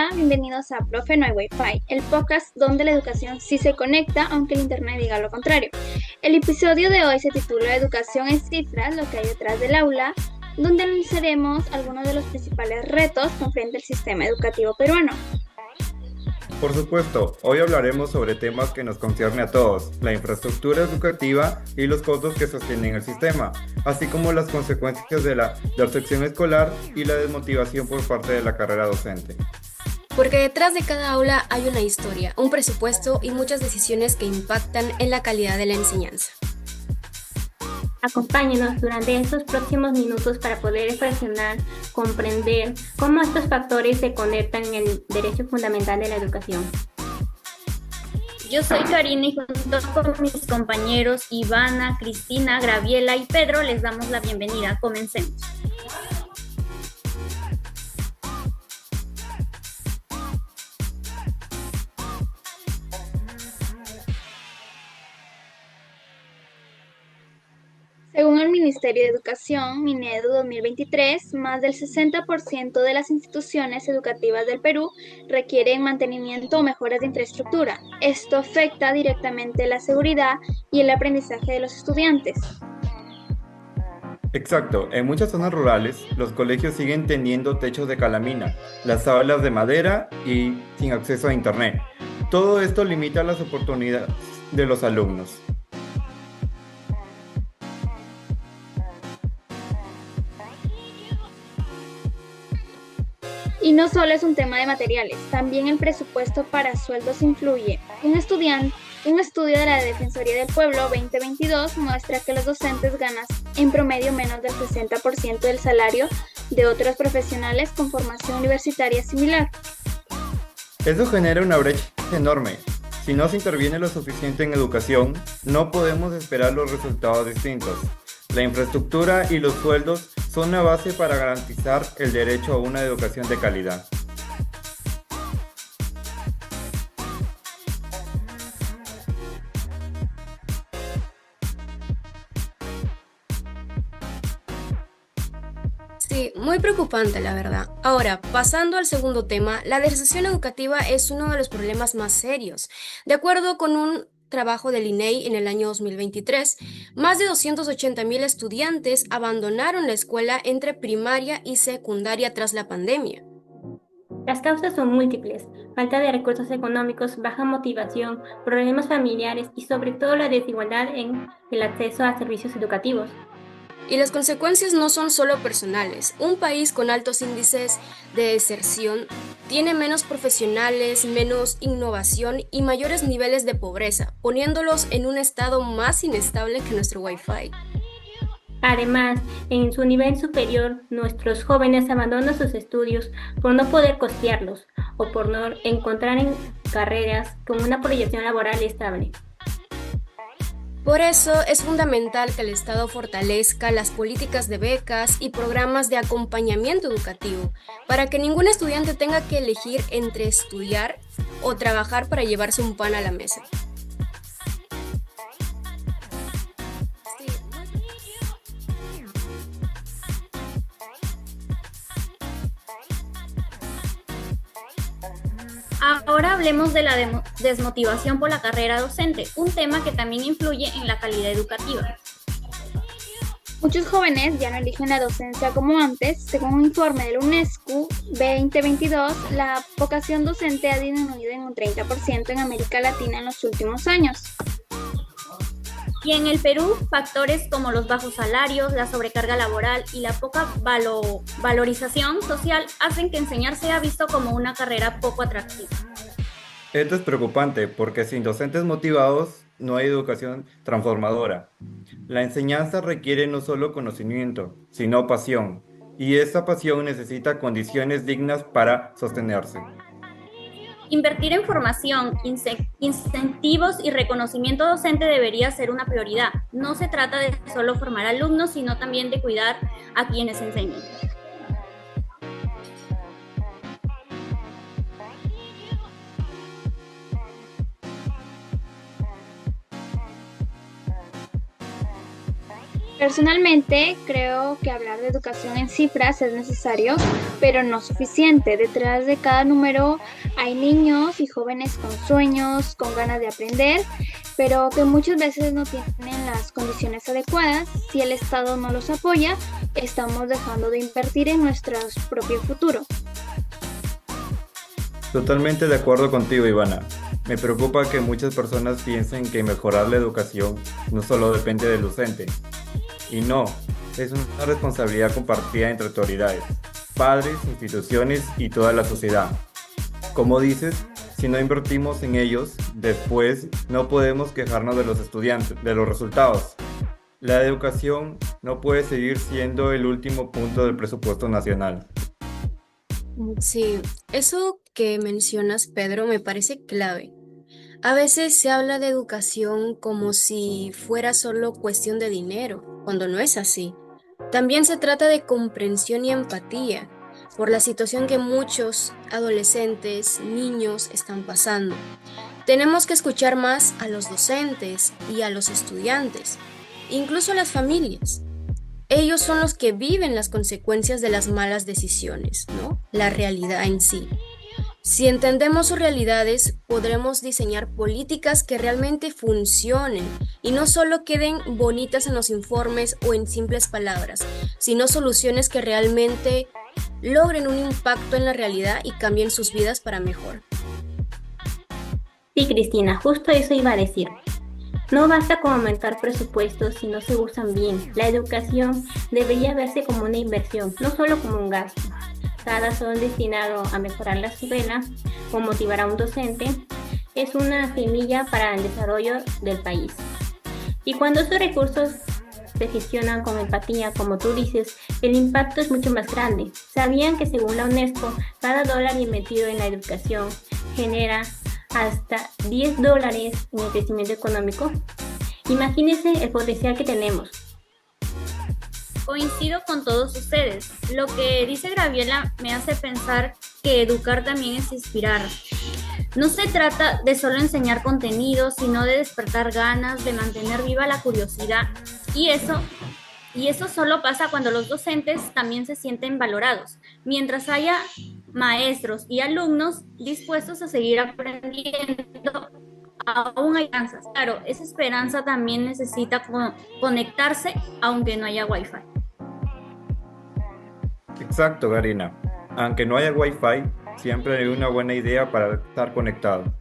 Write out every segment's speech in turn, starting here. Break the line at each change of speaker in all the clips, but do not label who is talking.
Hola, bienvenidos a Profe No hay Wi-Fi, el podcast donde la educación sí se conecta, aunque el internet diga lo contrario. El episodio de hoy se titula Educación en cifras, lo que hay detrás del aula, donde analizaremos algunos de los principales retos que enfrenta el sistema educativo peruano.
Por supuesto, hoy hablaremos sobre temas que nos conciernen a todos, la infraestructura educativa y los costos que sostienen el sistema, así como las consecuencias de la deserción escolar y la desmotivación por parte de la carrera docente.
Porque detrás de cada aula hay una historia, un presupuesto y muchas decisiones que impactan en la calidad de la enseñanza.
Acompáñenos durante estos próximos minutos para poder reflexionar, comprender cómo estos factores se conectan en el derecho fundamental de la educación.
Yo soy Karina y junto con mis compañeros Ivana, Cristina, Graviela y Pedro les damos la bienvenida. Comencemos.
Según el Ministerio de Educación, Minedu 2023, más del 60% de las instituciones educativas del Perú requieren mantenimiento o mejoras de infraestructura. Esto afecta directamente la seguridad y el aprendizaje de los estudiantes.
Exacto, en muchas zonas rurales los colegios siguen teniendo techos de calamina, las aulas de madera y sin acceso a internet. Todo esto limita las oportunidades de los alumnos.
Y no solo es un tema de materiales, también el presupuesto para sueldos influye. Un estudio de la Defensoría del Pueblo 2022 muestra que los docentes ganan en promedio menos del 60% del salario de otros profesionales con formación universitaria similar.
Eso genera una brecha enorme. Si no se interviene lo suficiente en educación, no podemos esperar los resultados distintos. La infraestructura y los sueldos son una base para garantizar el derecho a una educación de calidad.
Sí, muy preocupante la verdad. Ahora, pasando al segundo tema, la deserción educativa es uno de los problemas más serios. De acuerdo con un trabajo del INEI en el año 2023, más de 280,000 estudiantes abandonaron la escuela entre primaria y secundaria tras la pandemia.
Las causas son múltiples: falta de recursos económicos, baja motivación, problemas familiares y sobre todo la desigualdad en el acceso a servicios educativos.
Y las consecuencias no son solo personales. Un país con altos índices de deserción tiene menos profesionales, menos innovación y mayores niveles de pobreza, poniéndolos en un estado más inestable que nuestro Wi-Fi.
Además, en su nivel superior, nuestros jóvenes abandonan sus estudios por no poder costearlos o por no encontrar en carreras con una proyección laboral estable.
Por eso es fundamental que el Estado fortalezca las políticas de becas y programas de acompañamiento educativo para que ningún estudiante tenga que elegir entre estudiar o trabajar para llevarse un pan a la mesa.
Ahora hablemos de la desmotivación por la carrera docente, un tema que también influye en la calidad educativa.
Muchos jóvenes ya no eligen la docencia como antes. Según un informe del UNESCO 2022, la vocación docente ha disminuido en un 30% en América Latina en los últimos años.
Y en el Perú, factores como los bajos salarios, la sobrecarga laboral y la poca valorización social hacen que enseñar sea visto como una carrera poco atractiva.
Esto es preocupante porque sin docentes motivados no hay educación transformadora. La enseñanza requiere no solo conocimiento, sino pasión, y esa pasión necesita condiciones dignas para sostenerse.
Invertir en formación, incentivos y reconocimiento docente debería ser una prioridad. No se trata de solo formar alumnos, sino también de cuidar a quienes enseñan.
Personalmente, creo que hablar de educación en cifras es necesario, pero no suficiente. Detrás de cada número hay niños y jóvenes con sueños, con ganas de aprender, pero que muchas veces no tienen las condiciones adecuadas. Si el Estado no los apoya, estamos dejando de invertir en nuestro propio futuro.
Totalmente de acuerdo contigo, Ivana. Me preocupa que muchas personas piensen que mejorar la educación no solo depende del docente. Y no, es una responsabilidad compartida entre autoridades, padres, instituciones y toda la sociedad. Como dices, si no invertimos en ellos, después no podemos quejarnos de los estudiantes, de los resultados. La educación no puede seguir siendo el último punto del presupuesto nacional.
Sí, eso que mencionas, Pedro, me parece clave. A veces se habla de educación como si fuera solo cuestión de dinero, cuando no es así. También se trata de comprensión y empatía por la situación que muchos adolescentes, niños están pasando. Tenemos que escuchar más a los docentes y a los estudiantes, incluso a las familias. Ellos son los que viven las consecuencias de las malas decisiones, ¿no? La realidad en sí. Si entendemos sus realidades, podremos diseñar políticas que realmente funcionen y no solo queden bonitas en los informes o en simples palabras, sino soluciones que realmente logren un impacto en la realidad y cambien sus vidas para mejor.
Sí, Cristina, justo eso iba a decir. No basta con aumentar presupuestos si no se usan bien. La educación debería verse como una inversión, no solo como un gasto. Cada sol destinado a mejorar la escuela o motivar a un docente es una semilla para el desarrollo del país. Y cuando esos recursos se gestionan con empatía, como tú dices, el impacto es mucho más grande. ¿Sabían que según la UNESCO, cada dólar invertido en la educación genera hasta $10 en el crecimiento económico? Imagínense el potencial que tenemos.
Coincido con todos ustedes. Lo que dice Graviela me hace pensar que educar también es inspirar. No se trata de solo enseñar contenido, sino de despertar ganas, de mantener viva la curiosidad. Y eso solo pasa cuando los docentes también se sienten valorados. Mientras haya maestros y alumnos dispuestos a seguir aprendiendo, aún hay esperanzas. Claro, esa esperanza también necesita conectarse, aunque no haya Wi-Fi.
Exacto, Garina. Aunque no haya Wi-Fi, siempre hay una buena idea para estar conectado.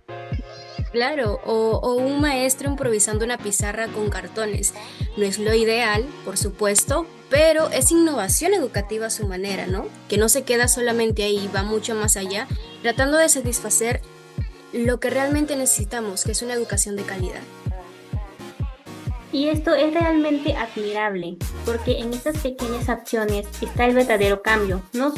Claro, o un maestro improvisando una pizarra con cartones. No es lo ideal, por supuesto, pero es innovación educativa a su manera, ¿no? Que no se queda solamente ahí, va mucho más allá, tratando de satisfacer lo que realmente necesitamos, que es una educación de calidad.
Y esto es realmente admirable, porque en estas pequeñas acciones está el verdadero cambio. No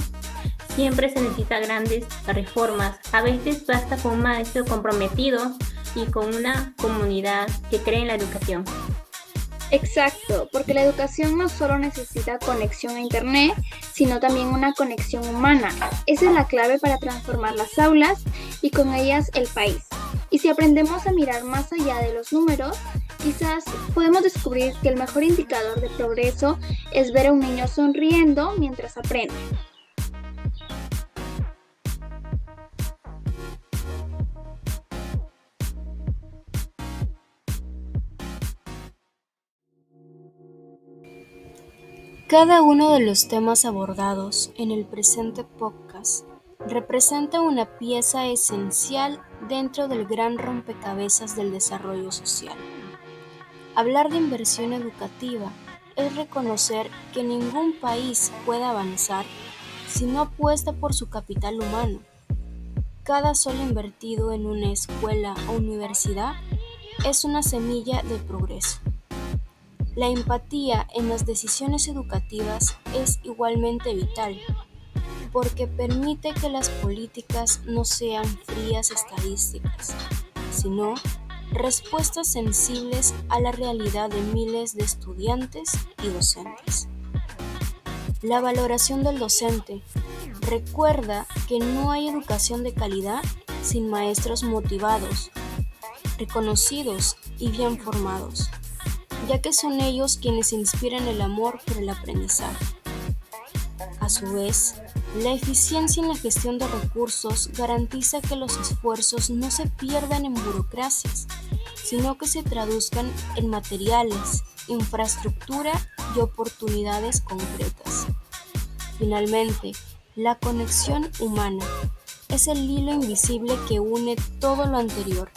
siempre se necesitan grandes reformas, a veces basta con un maestro comprometido y con una comunidad que cree en la educación.
Exacto, porque la educación no solo necesita conexión a Internet, sino también una conexión humana. Esa es la clave para transformar las aulas y con ellas el país. Y si aprendemos a mirar más allá de los números, quizás podemos descubrir que el mejor indicador de progreso es ver a un niño sonriendo mientras aprende.
Cada uno de los temas abordados en el presente podcast representa una pieza esencial dentro del gran rompecabezas del desarrollo social. Hablar de inversión educativa es reconocer que ningún país puede avanzar si no apuesta por su capital humano. Cada sol invertido en una escuela o universidad es una semilla de progreso. La empatía en las decisiones educativas es igualmente vital, porque permite que las políticas no sean frías estadísticas, sino respuestas sensibles a la realidad de miles de estudiantes y docentes. La valoración del docente recuerda que no hay educación de calidad sin maestros motivados, reconocidos y bien formados. ya que son ellos quienes inspiran el amor por el aprendizaje. A su vez, la eficiencia en la gestión de recursos garantiza que los esfuerzos no se pierdan en burocracias, sino que se traduzcan en materiales, infraestructura y oportunidades concretas. Finalmente, la conexión humana es el hilo invisible que une todo lo anterior,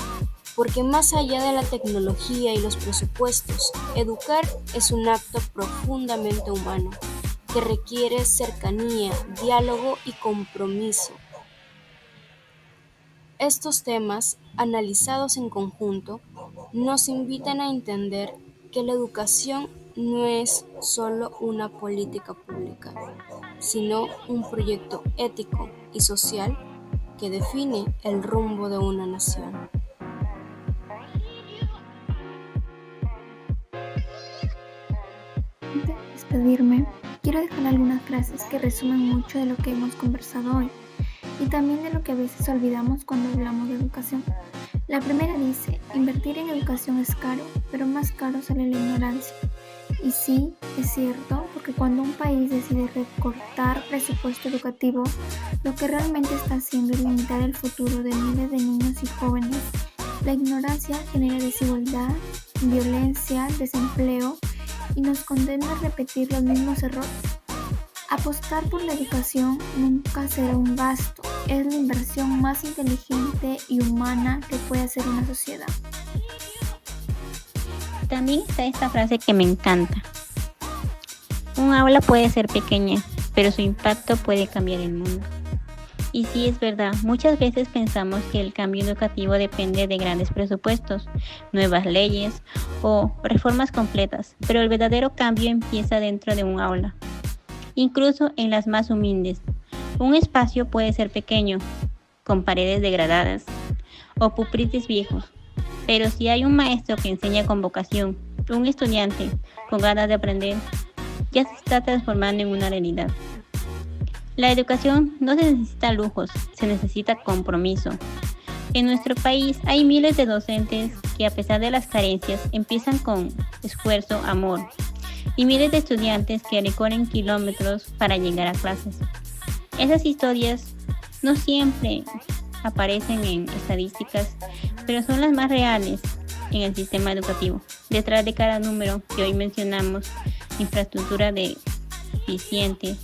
porque más allá de la tecnología y los presupuestos, educar es un acto profundamente humano, que requiere cercanía, diálogo y compromiso. Estos temas, analizados en conjunto, nos invitan a entender que la educación no es solo una política pública, sino un proyecto ético y social que define el rumbo de una nación.
Antes de despedirme, quiero dejar algunas frases que resumen mucho de lo que hemos conversado hoy y también de lo que a veces olvidamos cuando hablamos de educación. La primera dice, invertir en educación es caro, pero más caro sale la ignorancia. Y sí, es cierto, porque cuando un país decide recortar presupuesto educativo, lo que realmente está haciendo es limitar el futuro de miles de niños y jóvenes. La ignorancia genera desigualdad, violencia, desempleo y nos condena a repetir los mismos errores. Apostar por la educación nunca será un gasto, es la inversión más inteligente y humana que puede hacer una sociedad.
También está esta frase que me encanta. Un aula puede ser pequeña, pero su impacto puede cambiar el mundo. Y sí, es verdad, muchas veces pensamos que el cambio educativo depende de grandes presupuestos, nuevas leyes o reformas completas, pero el verdadero cambio empieza dentro de un aula. Incluso en las más humildes, un espacio puede ser pequeño, con paredes degradadas o pupitres viejos, pero si hay un maestro que enseña con vocación, un estudiante con ganas de aprender, ya se está transformando en una realidad. La educación no se necesita lujos, se necesita compromiso. En nuestro país hay miles de docentes que, a pesar de las carencias, empiezan con esfuerzo, amor, y miles de estudiantes que recorren kilómetros para llegar a clases. Esas historias no siempre aparecen en estadísticas, pero son las más reales en el sistema educativo. Detrás de cada número que hoy mencionamos, infraestructura deficiente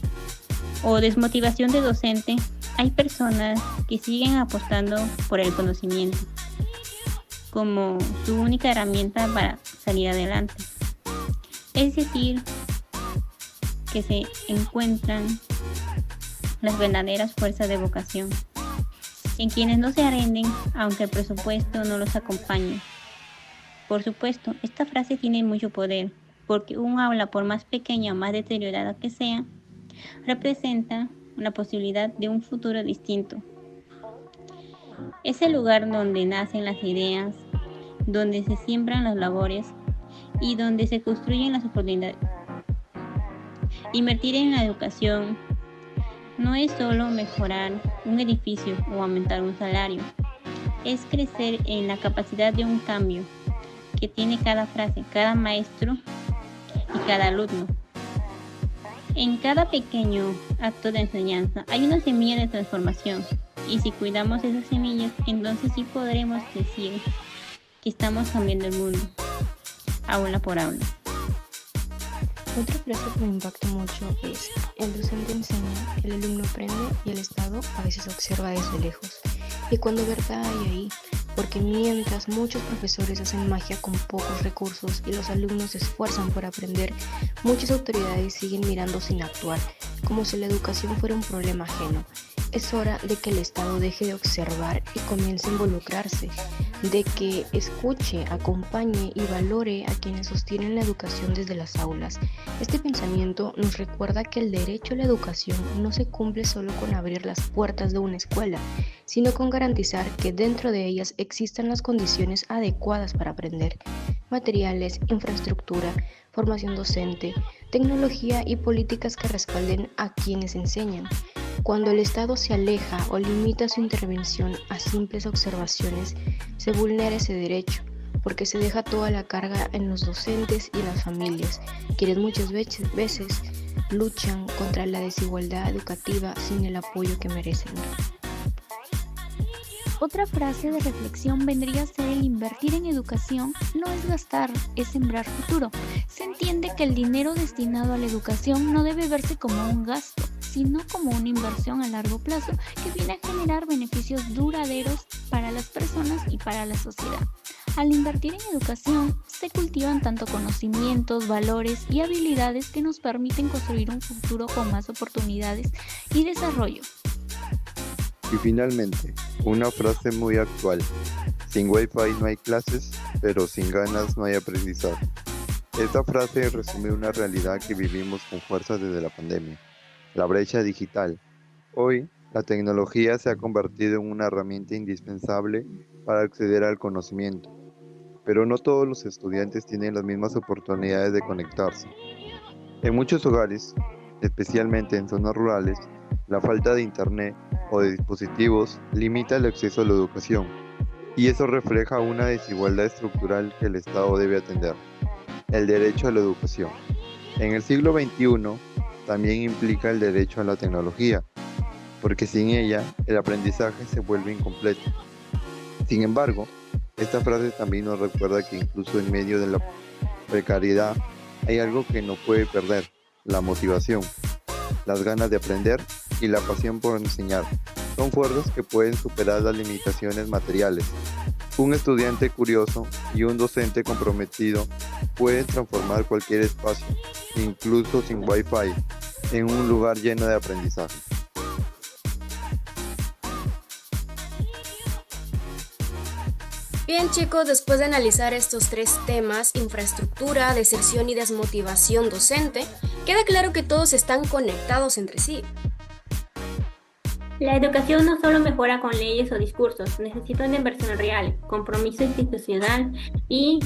o desmotivación de docente, hay personas que siguen apostando por el conocimiento como su única herramienta para salir adelante. Es decir, que se encuentran las verdaderas fuerzas de vocación, en quienes no se rinden aunque el presupuesto no los acompañe. Por supuesto, esta frase tiene mucho poder, porque un aula, por más pequeña o más deteriorada que sea, representa la posibilidad de un futuro distinto. Es el lugar donde nacen las ideas, donde se siembran las labores y donde se construyen las oportunidades. Invertir en la educación no es solo mejorar un edificio o aumentar un salario, es crecer en la capacidad de un cambio que tiene cada frase, cada maestro y cada alumno. En cada pequeño acto de enseñanza hay una semilla de transformación, y si cuidamos esas semillas, entonces sí podremos decir que estamos cambiando el mundo, aula por aula.
Otra frase que me impacta mucho es: el docente enseña, el alumno aprende y el Estado a veces observa desde lejos. Y cuando verdad hay ahí, porque mientras muchos profesores hacen magia con pocos recursos y los alumnos se esfuerzan por aprender, muchas autoridades siguen mirando sin actuar, como si la educación fuera un problema ajeno. Es hora de que el Estado deje de observar y comience a involucrarse, de que escuche, acompañe y valore a quienes sostienen la educación desde las aulas. Este pensamiento nos recuerda que el derecho a la educación no se cumple solo con abrir las puertas de una escuela, sino con garantizar que dentro de ellas existan las condiciones adecuadas para aprender: materiales, infraestructura, formación docente, tecnología y políticas que respalden a quienes enseñan. Cuando el Estado se aleja o limita su intervención a simples observaciones, se vulnera ese derecho, porque se deja toda la carga en los docentes y las familias, quienes muchas veces luchan contra la desigualdad educativa sin el apoyo que merecen.
Otra frase de reflexión vendría a ser: el invertir en educación no es gastar, es sembrar futuro. Se entiende que el dinero destinado a la educación no debe verse como un gasto, sino como una inversión a largo plazo que viene a generar beneficios duraderos para las personas y para la sociedad. Al invertir en educación, se cultivan tanto conocimientos, valores y habilidades que nos permiten construir un futuro con más oportunidades y desarrollo.
Y finalmente, una frase muy actual: sin Wi-Fi no hay clases, pero sin ganas no hay aprendizaje. Esta frase resume una realidad que vivimos con fuerza desde la pandemia: la brecha digital. Hoy, la tecnología se ha convertido en una herramienta indispensable para acceder al conocimiento, pero no todos los estudiantes tienen las mismas oportunidades de conectarse. En muchos hogares, especialmente en zonas rurales, la falta de internet o de dispositivos limita el acceso a la educación, y eso refleja una desigualdad estructural que el Estado debe atender: el derecho a la educación. En el siglo XXI también implica el derecho a la tecnología, porque sin ella el aprendizaje se vuelve incompleto. Sin embargo, esta frase también nos recuerda que incluso en medio de la precariedad hay algo que no puede perder: la motivación, las ganas de aprender y la pasión por enseñar. Son fuerzas que pueden superar las limitaciones materiales. Un estudiante curioso y un docente comprometido pueden transformar cualquier espacio, incluso sin Wi-Fi, en un lugar lleno de aprendizaje.
Bien chicos, después de analizar estos tres temas, infraestructura, deserción y desmotivación docente, queda claro que todos están conectados entre sí.
La educación no solo mejora con leyes o discursos, necesita una inversión real, compromiso institucional y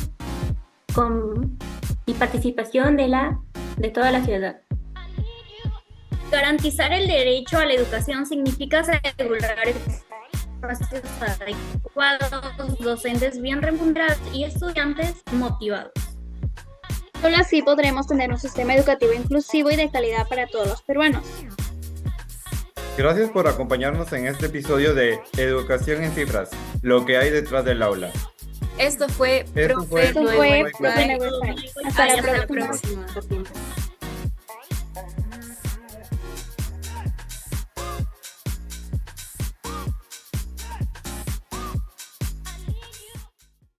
participación de toda la ciudad.
Garantizar el derecho a la educación significa asegurar espacios adecuados, docentes bien remunerados y estudiantes motivados.
Solo así podremos tener un sistema educativo inclusivo y de calidad para todos los peruanos.
Gracias por acompañarnos en este episodio de Educación en Cifras, lo que hay detrás del aula.
Esto fue
Profe
Profe
Nuevo
Wi-Fi.
Wi-Fi.
Hasta la
Hasta la
próxima.
próxima.